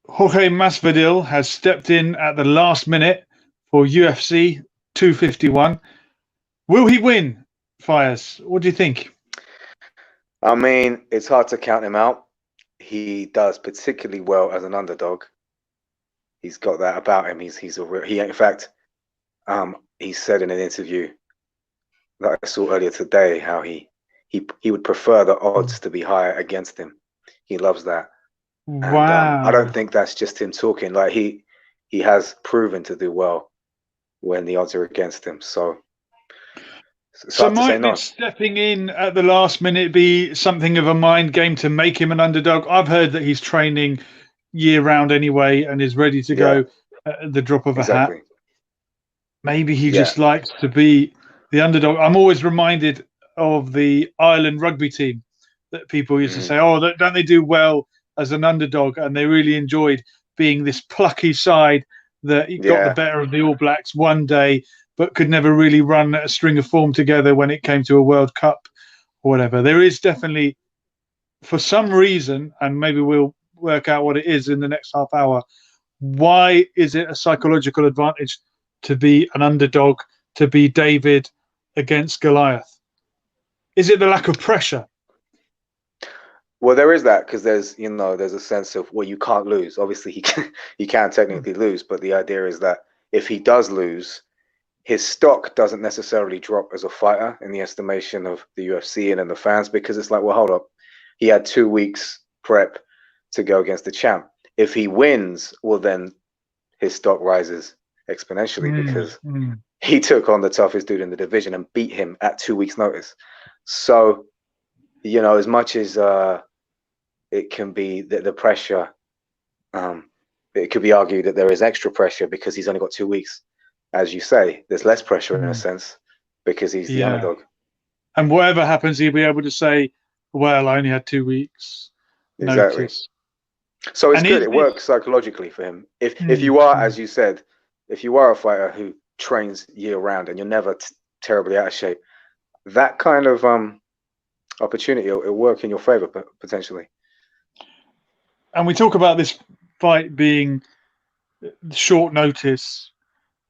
Jorge Masvidal has stepped in at the last minute for UFC 251. Will he win, Fayez? What do you think? I mean, it's hard to count him out. He does particularly well as an underdog. He's got that about him. He's a real, he in fact he said in an interview that I saw earlier today how he would prefer the odds to be higher against him. He loves that. And I don't Wow. think that's just him talking. Like he has proven to do well when the odds are against him. So it's So hard to say might this no. stepping in at the last minute be something of a mind game to make him an underdog? I've heard that he's training year round anyway and is ready to Yeah, go at the drop of a hat. exactly. Maybe he Yeah. just likes to be the underdog. I'm always reminded of the Ireland rugby team that people used to Mhm. say, "Oh, don't they do well as an underdog?" And they really enjoyed being this plucky side that got the Yeah. better of the All Blacks one day, but could never really run a string of form together when it came to a World Cup or whatever. There is definitely, for some reason, and maybe we'll work out what it is in the next half hour. Why is it a psychological advantage to be an underdog, to be David against Goliath? Is it the lack of pressure? Well, there is that because there's a sense of well, you can't lose. Obviously, he can technically lose, but the idea is that if he does lose, his stock doesn't necessarily drop as a fighter in the estimation of the UFC and the fans because it's like, well, hold up, he had 2 weeks prep to go against the champ. If he wins, well, then his stock rises exponentially Mm, because mm. he took on the toughest dude in the division and beat him at 2 weeks' notice. So, as much as it can be the pressure. Um, it could be argued that there is extra pressure because he's only got 2 weeks. As you say, there's less pressure in a Mm. sense because he's the Yeah. underdog. And whatever happens, he'll be able to say, well, I only had 2 weeks Exactly. notice. So it's And good. is It this. works psychologically for him. If Mm, you are, as mm. you said, if you are a fighter who trains year round and you're never terribly out of shape, that kind of opportunity will work in your favor potentially. And we talk about this fight being short notice,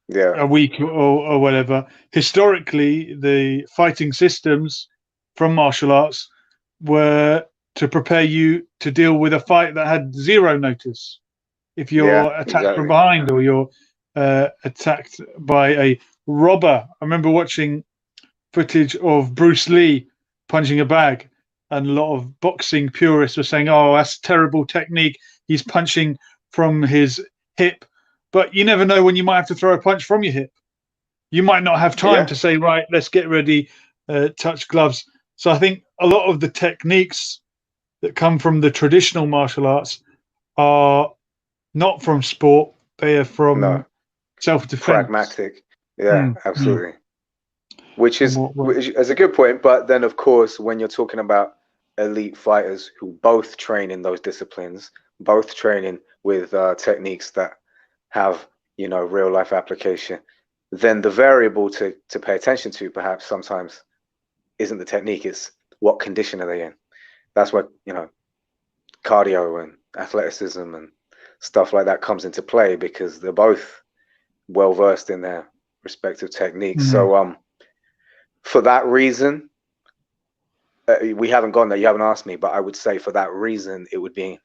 Yeah. a week or whatever. Historically, the fighting systems from martial arts were to prepare you to deal with a fight that had zero notice. If Yeah. you're attacked from Exactly. behind or you're attacked by a robber. I remember watching footage of Bruce Lee punching a bag, and a lot of boxing purists were saying, "Oh, that's terrible technique. He's punching from his hip." But you never know when you might have to throw a punch from your hip. You might not have time Yeah. to say, "Right, let's get ready, touch gloves." So I think a lot of the techniques that come from the traditional martial arts are not from sport; they are No. from self-defense. Pragmatic. Yeah. Mm, mm. Absolutely. which And is which is a good point. But then, of course, when you're talking about elite fighters who both train in those disciplines, both training with techniques that have real life application, then the variable to pay attention to perhaps sometimes isn't the technique; it's what condition are they in. That's where cardio and athleticism and stuff like that comes into play because they're both well versed in their respective techniques. mm, So for that reason, we haven't gone there. You haven't asked me, but I would say for that reason, it would be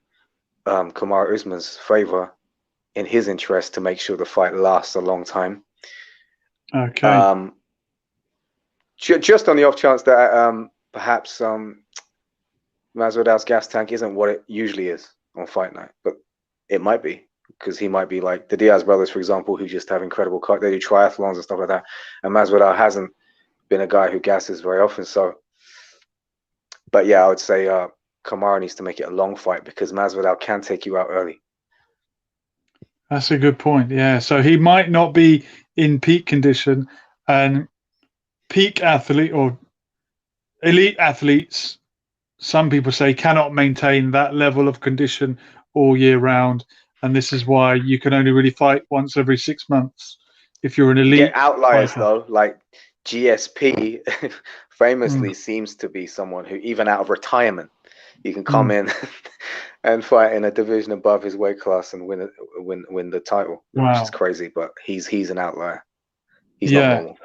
Kamaru Usman's favor in his interest to make sure the fight lasts a long time. okay. Um, just on the off chance that perhaps Masvidal's gas tank isn't what it usually is on fight night, but it might be because he might be like the Diaz brothers, for example, who just have incredible cut. They do triathlons and stuff like that, and Masvidal hasn't been a guy who gasses very often. So, but yeah, I would say Kamaru needs to make it a long fight because Masvidal can take you out early. That's a good point. Yeah. So he might not be in peak condition, and peak athlete or elite athletes, some people say, cannot maintain that level of condition all year round. And this is why you can only really fight once every 6 months if you're an You get elite outliers fighter. though, like GSP famously Mm, seems to be someone who, even out of retirement, You can come in and fight in a division above his weight class and win the title, which is Wow. crazy. But he's an outlier. He's not Yeah. normal.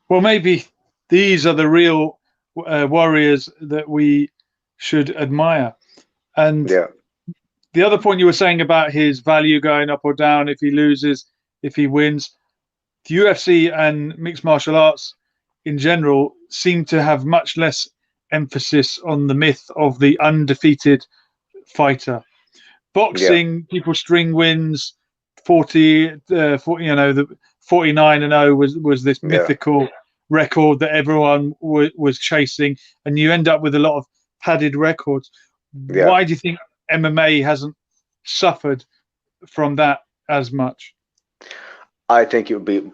Well, maybe these are the real warriors that we should admire. And Yeah, the other point you were saying about his value going up or down if he loses, if he wins, the UFC and mixed martial arts in general seem to have much less emphasis on the myth of the undefeated fighter. yeah, Boxing, people string wins, 40, 40 the 49-0 was this yeah, mythical record that everyone was chasing, and you end up with a lot of padded records. yeah. Why do you think MMA hasn't suffered from that as much? I think it would be.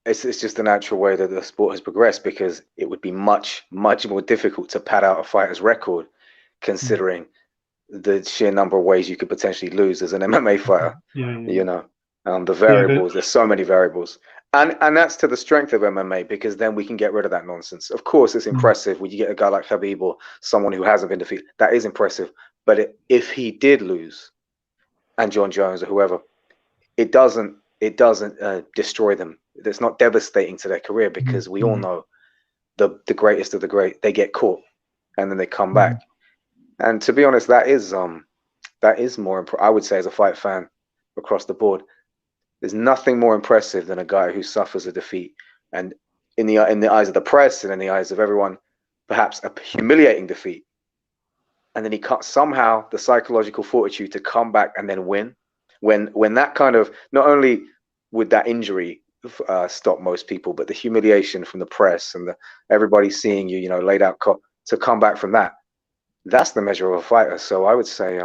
It's just the natural way that the sport has progressed, because it would be much more difficult to pad out a fighter's record, considering the sheer number of ways you could potentially lose as an MMA fighter. Yeah, You know, the yeah, variables. There's so many variables, and that's to the strength of MMA, because then we can get rid of that nonsense. Of course, it's impressive when you get a guy like Khabib or someone who hasn't been defeated. That is impressive. But if he did lose, and John Jones or whoever, it doesn't destroy them. It's not devastating to their career, because we all know the greatest of the great, they get caught and then they come back. And to be honest, that is more I would say, as a fight fan across the board, there's nothing more impressive than a guy who suffers a defeat, and in the eyes of the press and in the eyes of everyone, perhaps a humiliating defeat, and then he cut somehow the psychological fortitude to come back and then win. When that kind of, not only would that injury stop most people, but the humiliation from the press and everybody seeing you, laid out to come back from that, that's the measure of a fighter. So I would say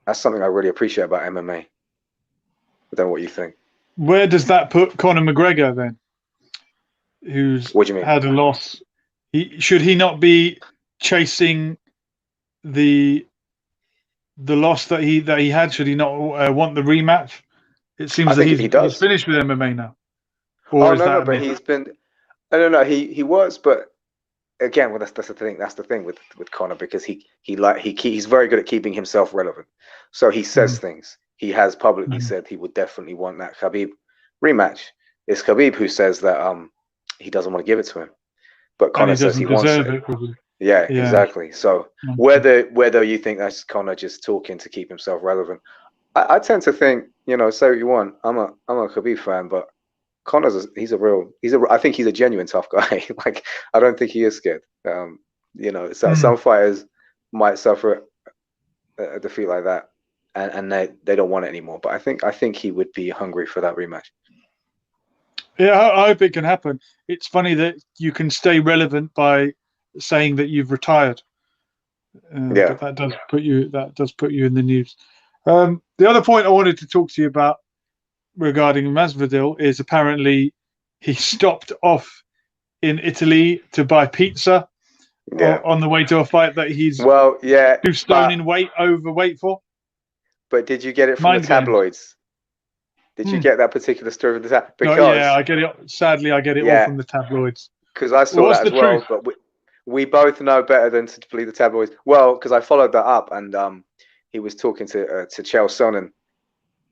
that's something I really appreciate about MMA. I don't know what you think. Where does that put Conor McGregor then, who's What do you mean? had a loss? Should he not be chasing the loss that he had? Should he not want the rematch? It seems I that think he does. he's finished with MMA now. Or is that but he's been. I don't know. He was, but again, well, that's the thing. That's the thing with Conor, because he's very good at keeping himself relevant. So he says things. He has publicly said he would definitely want that Khabib rematch. It's Khabib who says that he doesn't want to give it to him, but Conor says he wants it. Yeah, exactly. So whether you think that's Conor just talking to keep himself relevant, I tend to think, say what you want. I'm a Khabib fan, but Conor's I think he's a genuine tough guy. Like, I don't think he is scared. Some fighters might suffer a defeat like that, and they don't want it anymore. But I think he would be hungry for that rematch. Yeah, I hope it can happen. It's funny that you can stay relevant by saying that you've retired. But that does put you in the news. The other point I wanted to talk to you about regarding Masvidal is apparently he stopped off in Italy to buy pizza on the way to a fight that he's 2 stone in overweight for. But did you get it from the tabloids? Did you get that particular story from the tabloids? Because I get it. Sadly, I get it all from the tabloids. Because I saw that as well. But we both know better than to believe the tabloids. Well, because I followed that up, and he was talking to Chael Sonnen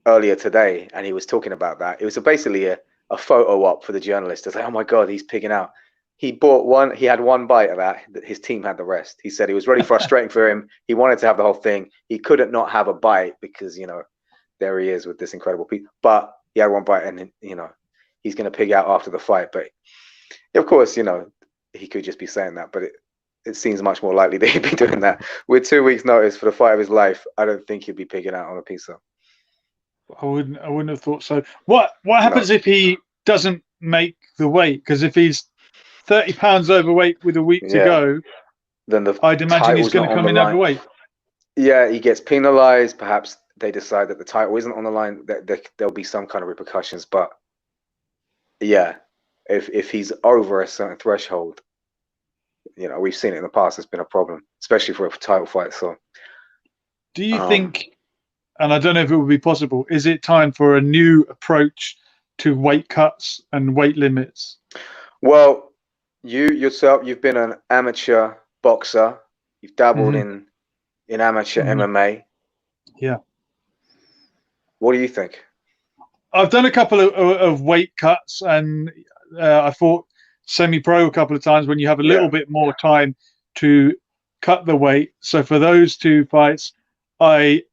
earlier today, and he was talking about that. It was basically a photo op for the journalist. It's like, oh my God, he's pigging out. He bought one. He had one bite of that. His team had the rest. He said it was really frustrating for him. He wanted to have the whole thing. He couldn't not have a bite because, there he is with this incredible pizza. But he had one bite, and, he's going to pig out after the fight. But of course, he could just be saying that. But it seems much more likely that he'd be doing that. With 2 weeks' notice for the fight of his life, I don't think he'd be pigging out on a pizza. I wouldn't have thought so. What happens if he doesn't make the weight? Because if he's 30 pounds overweight with a week to go, then I'd imagine he's going to come in overweight. Yeah, he gets penalized. Perhaps they decide that the title isn't on the line. There'll be some kind of repercussions. But yeah, if he's over a certain threshold, we've seen it in the past. It's been a problem, especially for a title fight. So, do you think? And I don't know if it would be possible. Is it time for a new approach to weight cuts and weight limits? Well, you yourself, you've been an amateur boxer. You've dabbled in amateur MMA. Yeah. What do you think? I've done a couple of weight cuts, and I fought semi-pro a couple of times when you have a little bit more time to cut the weight. So for those 2 fights, I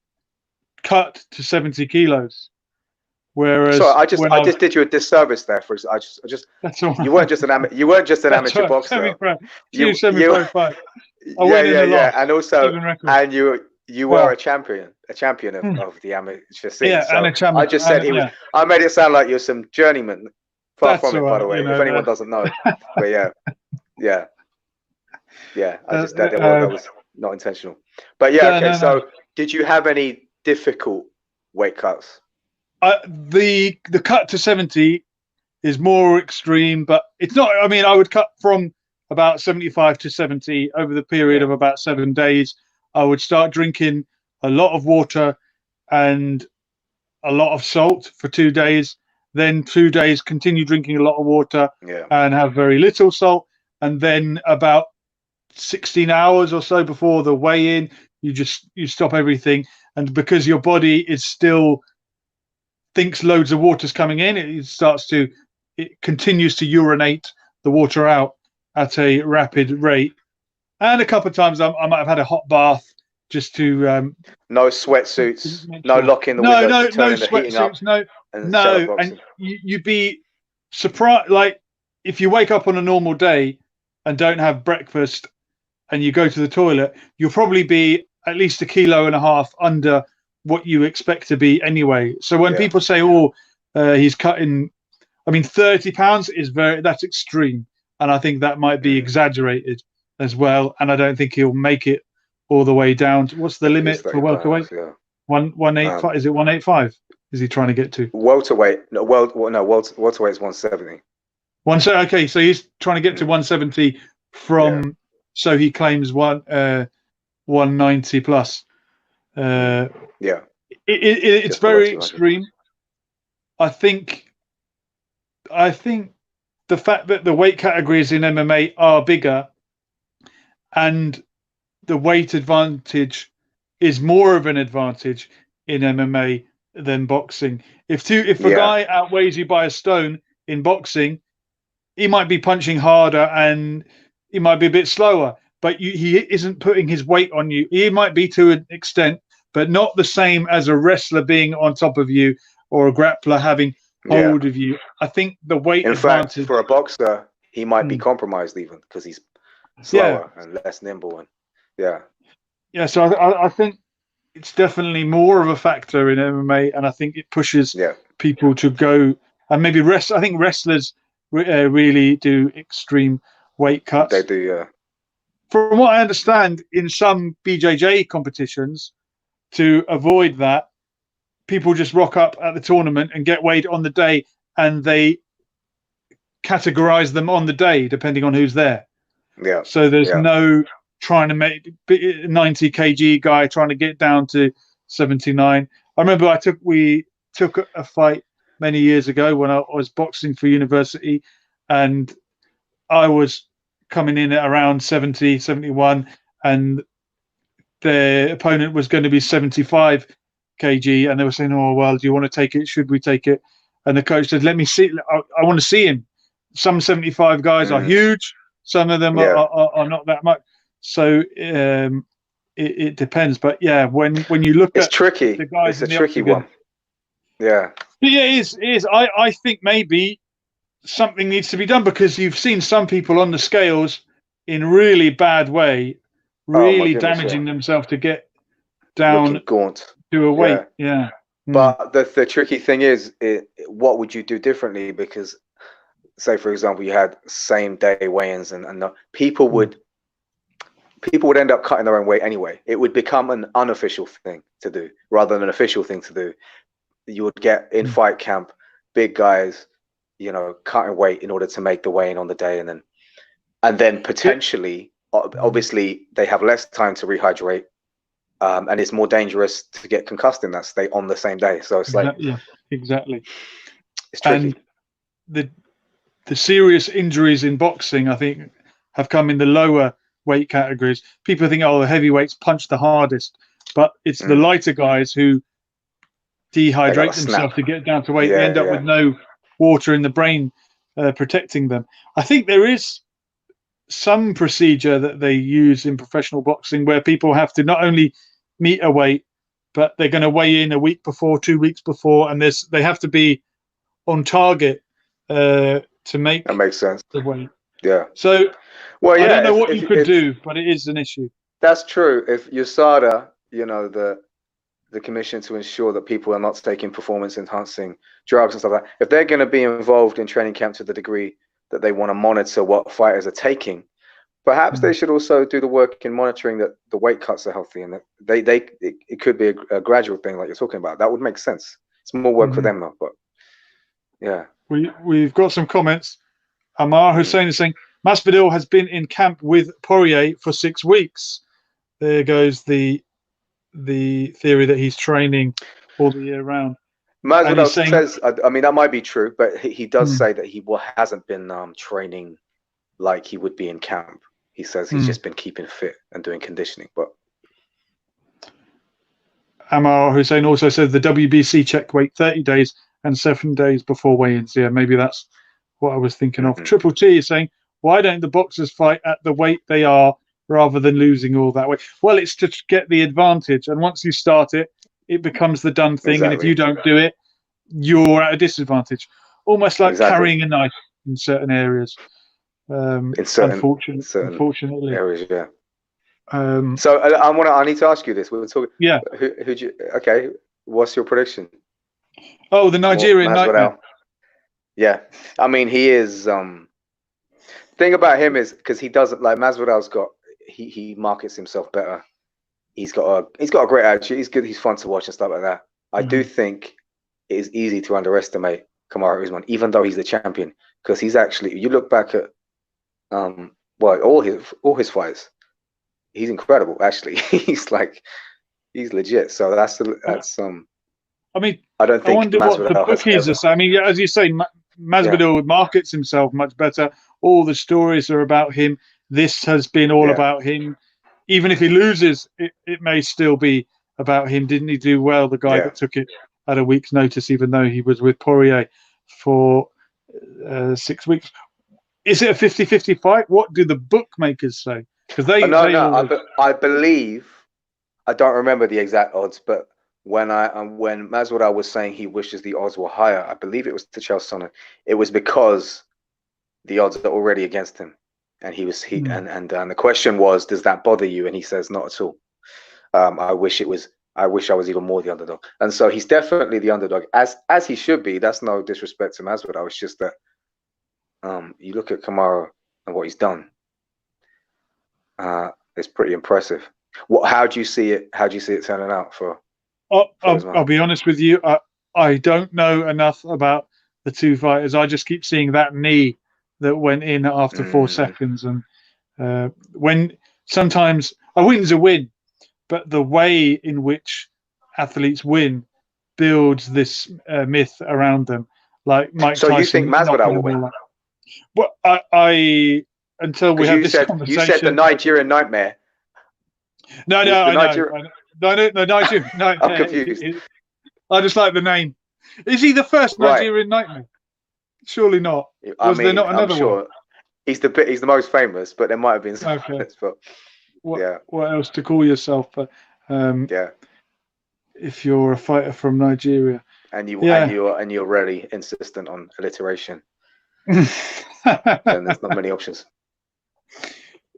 cut to 70 kilos. Whereas so I just did you a disservice there. That's all right. You weren't just an amateur boxer. Semi-pro, semi-pro fight. And also, and you were a champion of the amateur scene. Yeah, so and a champion. I just said I made it sound like you're some journeyman. Far from it, by the way. If anyone doesn't know, but yeah. I just that was not intentional. But so did you have any difficult weight cuts? The cut to 70 is more extreme, but it's not. I mean, I would cut from about 75 to 70 over the period of about 7 days. I would start drinking a lot of water and a lot of salt for 2 days. Then 2 days continue drinking a lot of water and have very little salt. And then about 16 hours or so before the weigh-in, you stop everything. And because your body is still thinks loads of water's coming in, it continues to urinate the water out at a rapid rate. And a couple of times I might have had a hot bath just to no sweatsuits, no locking the window, no sweatsuits, no. And you'd be surprised. Like if you wake up on a normal day and don't have breakfast and you go to the toilet, you'll probably be at least 1.5 kilos under what you expect to be anyway. So when people say, he's cutting, I mean, 30 pounds that's extreme. And I think that might be exaggerated as well. And I don't think he'll make it all the way down to, what's the limit for welterweight? 185. Is it 185? Is he trying to get to? Welterweight? No, welterweight is 170. Okay, so he's trying to get to 170 from, so he claims 190 plus. It's very extreme. I think the fact that the weight categories in MMA are bigger and the weight advantage is more of an advantage in MMA than boxing. If a guy outweighs you by a stone in boxing, he might be punching harder and he might be a bit slower, but he isn't putting his weight on you. He might be to an extent, but not the same as a wrestler being on top of you or a grappler having hold of you. I think the weight advantage... In fact, for a boxer, he might be compromised even because he's slower and less nimble. And so I think it's definitely more of a factor in MMA, and I think it pushes people to go and maybe I think wrestlers really do extreme weight cuts. They do, From what I understand, in some BJJ competitions, to avoid that, people just rock up at the tournament and get weighed on the day, and they categorize them on the day depending on who's there. So there's no trying to make 90 kg guy trying to get down to 79. I remember we took a fight many years ago when I was boxing for university, and I was coming in at around 70, 71, and the opponent was going to be 75 kg, and they were saying, "Oh well, do you want to take it? Should we take it?" And the coach said, "Let me see. I want to see him." Some 75 guys are huge. Some of them are not that much. So it depends. But when you look at tricky. The guys, it's a tricky one. Yeah, it is. I think maybe something needs to be done, because you've seen some people on the scales in really bad way, really damaging themselves to get down gaunt to a weight. But the tricky thing is, what would you do differently? Because say, for example, you had same day weigh-ins, and people would end up cutting their own weight anyway. It would become an unofficial thing to do rather than an official thing to do. You would get in fight camp big guys, cutting weight in order to make the weigh-in on the day, and then potentially, obviously, they have less time to rehydrate, and it's more dangerous to get concussed in that state on the same day. So it's exactly. It's tricky. And the serious injuries in boxing, I think, have come in the lower weight categories. People think, oh, the heavyweights punch the hardest, but it's the lighter guys who dehydrate themselves to get down to weight. They end up with no water in the brain protecting them. I think there is some procedure that they use in professional boxing where people have to not only meet a weight, but they're going to weigh in a week before, 2 weeks before, and they have to be on target to make that makes sense. the weight. Yeah. So, well, yeah, I don't know what you could do, but it is an issue. That's true. If USADA, you know, the commission to ensure that people are not taking performance enhancing drugs and stuff like that, if they're going to be involved in training camp to the degree that they want to monitor what fighters are taking, perhaps they should also do the work in monitoring that the weight cuts are healthy, and that it could be a gradual thing like you're talking about. That would make sense. It's more work for them though, but yeah. We've got some comments. Amar Hussein is saying Masvidal has been in camp with Poirier for 6 weeks. There goes the theory that he's training all the year round. Masvidal says, I mean, that might be true, but he does say that he hasn't been training like he would be in camp. He says he's just been keeping fit and doing conditioning. But Amar Hussein also said the WBC check weight 30 days and 7 days before weigh-ins. Yeah, maybe that's what I was thinking of. Triple T is saying, why don't the boxers fight at the weight they are rather than losing all that weight? Well, it's to get the advantage. And once you start it, it becomes the done thing. Exactly. And if you don't do it, you're at a disadvantage. Almost like carrying a knife in certain areas. Unfortunately. Areas, yeah. So I need to ask you this. We were talking. Yeah. Okay. What's your prediction? Oh, the Nigerian Nightmare. Yeah, I mean, he is. Thing about him is because he doesn't like Masvidal's got. He markets himself better. He's got a great attitude. He's good. He's fun to watch and stuff like that. I do think it is easy to underestimate Kamaru Usman, even though he's the champion, because he's actually. You look back at, all his fights, he's incredible. Actually, he's legit. So that's. I mean, I don't think wonder what the bookies are saying. I mean, as you say, Masvidal markets himself much better. All the stories are about him. This has been all about him. Even if he loses, it may still be about him. Didn't he do well, the guy that took it at a week's notice, even though he was with Poirier for 6 weeks? Is it a 50-50 fight? What do the bookmakers say? Because I believe, I don't remember the exact odds, but when Masvidal was saying he wishes the odds were higher, I believe it was to Chael Sonnen. It was because the odds are already against him, and and the question was, does that bother you? And he says, not at all. I wish I was even more the underdog, and so he's definitely the underdog, as he should be. That's no disrespect to Masvidal. It's just that you look at Kamaru and what he's done. It's pretty impressive. How do you see it? How do you see it turning out for? I'll be honest with you. I don't know enough about the two fighters. I just keep seeing that knee that went in after 4 seconds, and when sometimes a win's a win, but the way in which athletes win builds this myth around them. Like Mike Tyson. So you think Masvidal will win? Well, I until we have this conversation. You said the Nigerian Nightmare. No, I know. No, I'm confused. I just like the name. Is he the first Nigerian Nightmare? Surely not. There not another one? He's the most famous, but there might have been some others. But what else to call yourself? If you're a fighter from Nigeria, and you're really insistent on alliteration, then there's not many options.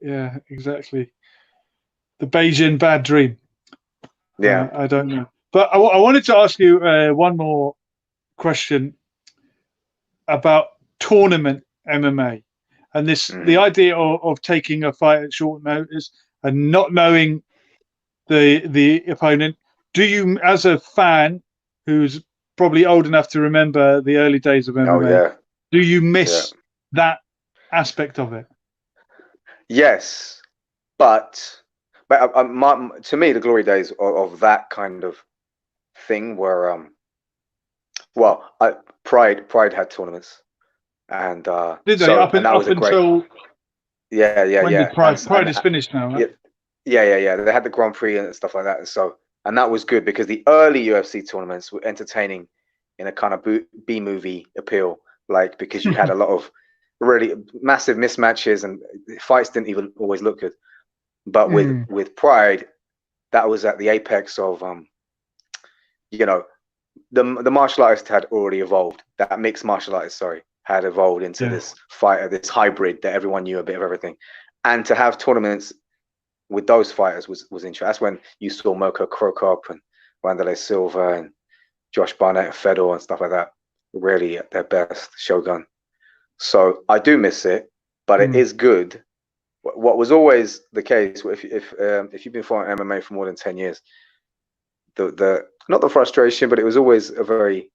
Yeah, exactly. The Beijing bad dream. Yeah, I don't know, but I wanted to ask you one more question about tournament MMA, and the idea of taking a fight at short notice and not knowing the opponent. Do you, as a fan who's probably old enough to remember the early days of MMA, do you miss that aspect of it? Yes, but to me, the glory days of that kind of thing were, Pride had tournaments, and did they? So, and that was a great. When did And, Pride is finished now, yeah, right? yeah. They had the Grand Prix and stuff like that, and so and that was good because the early UFC tournaments were entertaining in a kind of B movie appeal, like because you had a lot of really massive mismatches and fights didn't even always look good. But with Pride, that was at the apex of you know, the martial artist had already evolved. That mixed martial artist, sorry, had evolved into this fighter, this hybrid that everyone knew a bit of everything. And to have tournaments with those fighters was interesting. That's when you saw Mirko Cro Cop and Wanderlei Silva and Josh Barnett and Fedor and stuff like that, really at their best, Shogun. So I do miss it, but it is good. What was always the case, if you've been following MMA for more than 10 years, the not the frustration, but it was always a very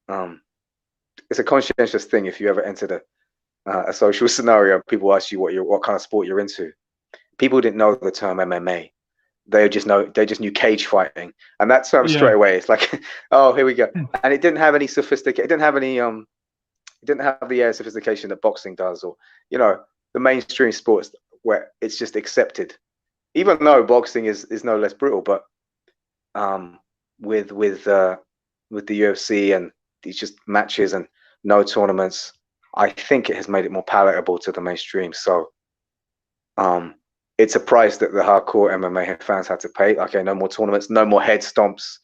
it's a conscientious thing. If you ever entered a social scenario, people ask you what kind of sport you're into. People didn't know the term MMA. They just knew cage fighting, and that term straight away. It's like, oh, here we go. And it didn't have any sophistication. It didn't have any it didn't have the sophistication that boxing does, or the mainstream sports where it's just accepted. Even though boxing is no less brutal, but with the UFC and these just matches and no tournaments, I think it has made it more palatable to the mainstream. So it's a price that the hardcore MMA fans had to pay. Okay, no more tournaments, no more head stomps,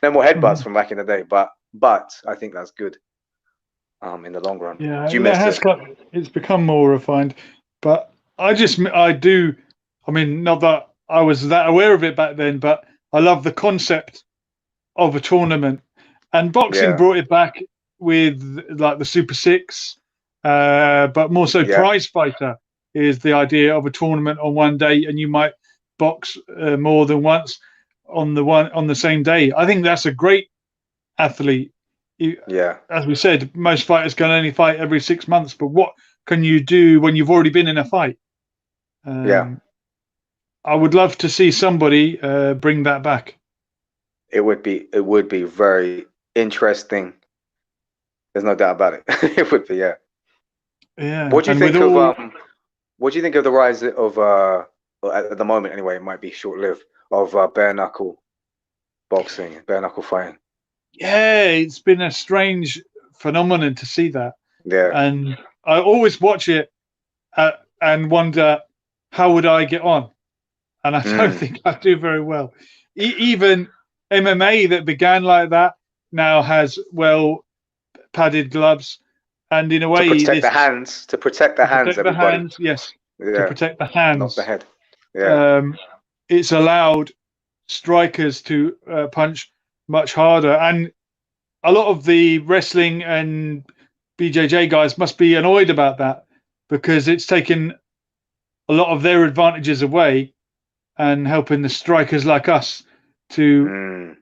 no more headbutts from back in the day. But I think that's good in the long run. Yeah, Do you miss it? It's become more refined, but I do. I mean, not that I was that aware of it back then, but I love the concept of a tournament, and boxing brought it back with like the Super Six, but more so prize fighter is the idea of a tournament on one day, and you might box more than once on the same day. I think that's a great athlete. As we said, most fighters can only fight every 6 months, but what can you do when you've already been in a fight? I would love to see somebody bring that back. It would be very interesting. There's no doubt about it. It would be, yeah. What do you think of the rise of at the moment anyway, it might be short-lived, of bare knuckle boxing, bare knuckle fighting? Yeah, it's been a strange phenomenon to see that. Yeah. And I always watch it and wonder, how would I get on? And I don't think I do very well. Even MMA that began like that now has padded gloves, and in a way to protect the hands, everybody. Yes, to protect the hands, not the head. Yeah. It's allowed strikers to punch much harder, and a lot of the wrestling and BJJ guys must be annoyed about that, because it's taken a lot of their advantages away and helping the strikers like us to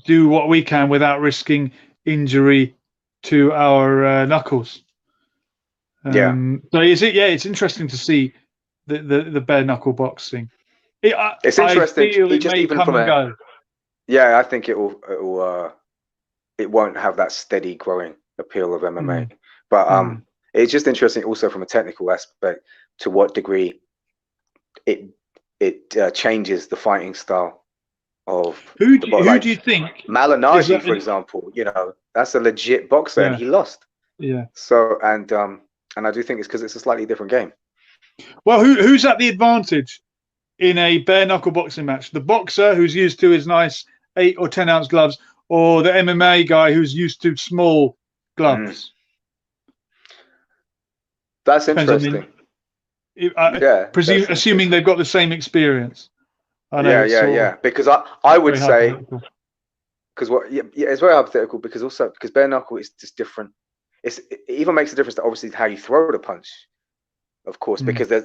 do what we can without risking injury to our knuckles. So it's interesting to see the bare knuckle boxing. It's interesting. I feel it may come and go. Yeah, I think it won't have that steady growing appeal of MMA. But it's just interesting also from a technical aspect to what degree it changes the fighting style of who do you think? Malignaggi, for example, that's a legit boxer and he lost. Yeah. So and I do think it's because it's a slightly different game. Well, who's at the advantage in a bare knuckle boxing match? The boxer who's used to his nice 8 or 10 ounce gloves, or the MMA guy who's used to small gloves? That's interesting. Assuming they've got the same experience. Because I would say, because it's very hypothetical, because bare knuckle is just different. It even makes a difference that obviously how you throw the punch, of course, because there's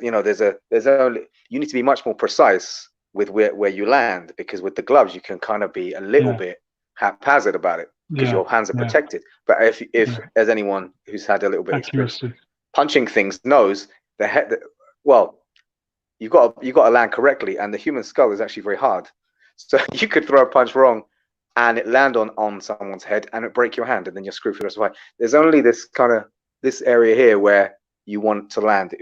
only, you need to be much more precise with where you land, because with the gloves you can kind of be a little bit haphazard about it because your hands are protected. But if there's anyone who's had a little bit of experience punching things knows the head, you've got to land correctly, and the human skull is actually very hard. So you could throw a punch wrong and it land on someone's head and it break your hand, and then you're screwed for the rest of the fight. There's only this area here where you want to land.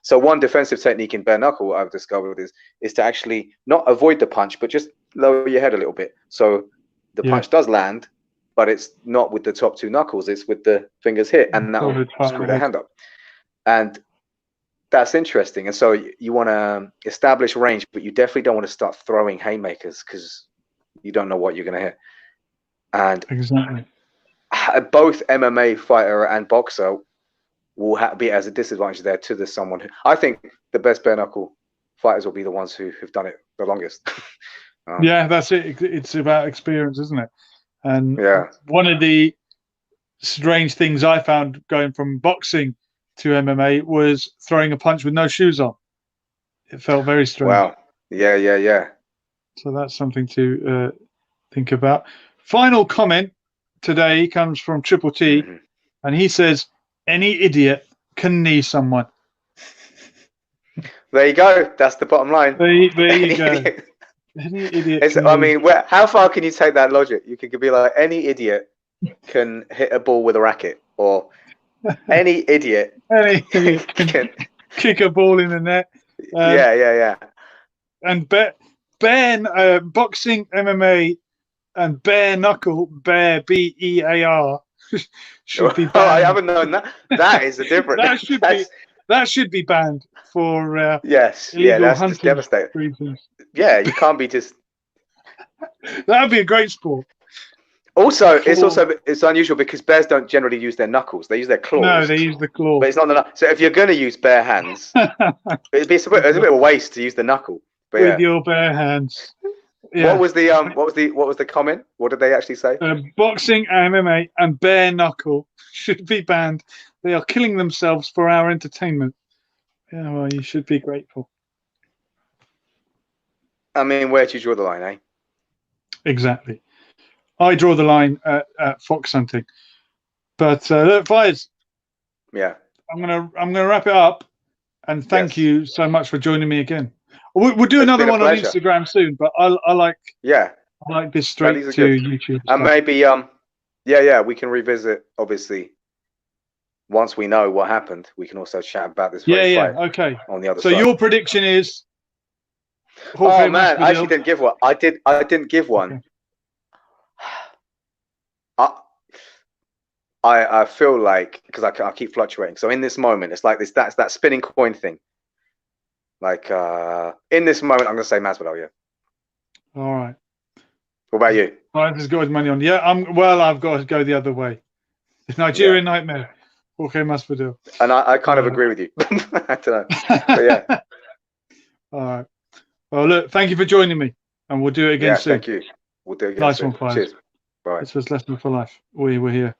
So one defensive technique in bare knuckle, what I've discovered is to actually not avoid the punch, but just lower your head a little bit. So the punch does land, but it's not with the top two knuckles, it's with the fingers hit, and that'll screw the hand up. And that's interesting. And so you want to establish range, but you definitely don't want to start throwing haymakers because you don't know what you're going to hit. And exactly, both MMA fighter and boxer will be as a disadvantage there to someone who, I think the best bare knuckle fighters will be the ones who have done it the longest. Yeah, that's it. It's about experience, isn't it? And yeah, one of the strange things I found going from boxing to MMA was throwing a punch with no shoes on. It felt very strange. Wow. Yeah. So that's something to think about. Final comment today comes from Triple T, and he says, "Any idiot can knee someone." There you go. That's the bottom line. There you go. Any idiot. How far can you take that logic? You could be like, any idiot can hit a ball with a racket, or any idiot can kick a ball in the net. Yeah. And boxing, MMA, and bare knuckle, BEAR should be banned. Oh, I haven't known that. That is a different. that should be banned for yes. Yeah, that's just devastating. Reasons. Yeah, you can't be just. That would be a great sport. Also, it's unusual because bears don't generally use their knuckles; they use their claws. No, they use the claw. But it's not the knuckle. So if you're going to use bare hands, it's a bit of a waste to use the knuckle. But with your bare hands. Yeah. What was the comment? What did they actually say? Boxing, MMA, and bare knuckle should be banned. They are killing themselves for our entertainment. Yeah, well, you should be grateful. I mean, where do you draw the line, eh? Exactly. I draw the line at fox hunting. But look, Fayez. Yeah. I'm gonna wrap it up, and thank you so much for joining me again. We'll do another one on Instagram soon, but I like this straight to YouTube. And maybe we can revisit, obviously, once we know what happened. We can also chat about this fight okay. On the other side. So your prediction is Jorge Masvidal. I actually didn't give one. I didn't give one. Okay. I feel like, because I keep fluctuating. So in this moment, it's like that's that spinning coin thing. Like in this moment, I'm going to say Masvidal. Yeah. All right. What about you? Fayez has got his money on. Yeah, I've got to go the other way. The Nigerian Nightmare. Jorge Masvidal. And I kind of agree with you. I don't know. But yeah. All right. Well, look, thank you for joining me, and we'll do it again soon. Thank you. We'll do it again nice soon. One, Fayez. Cheers. Bye. This was Lesson for Life. We were here.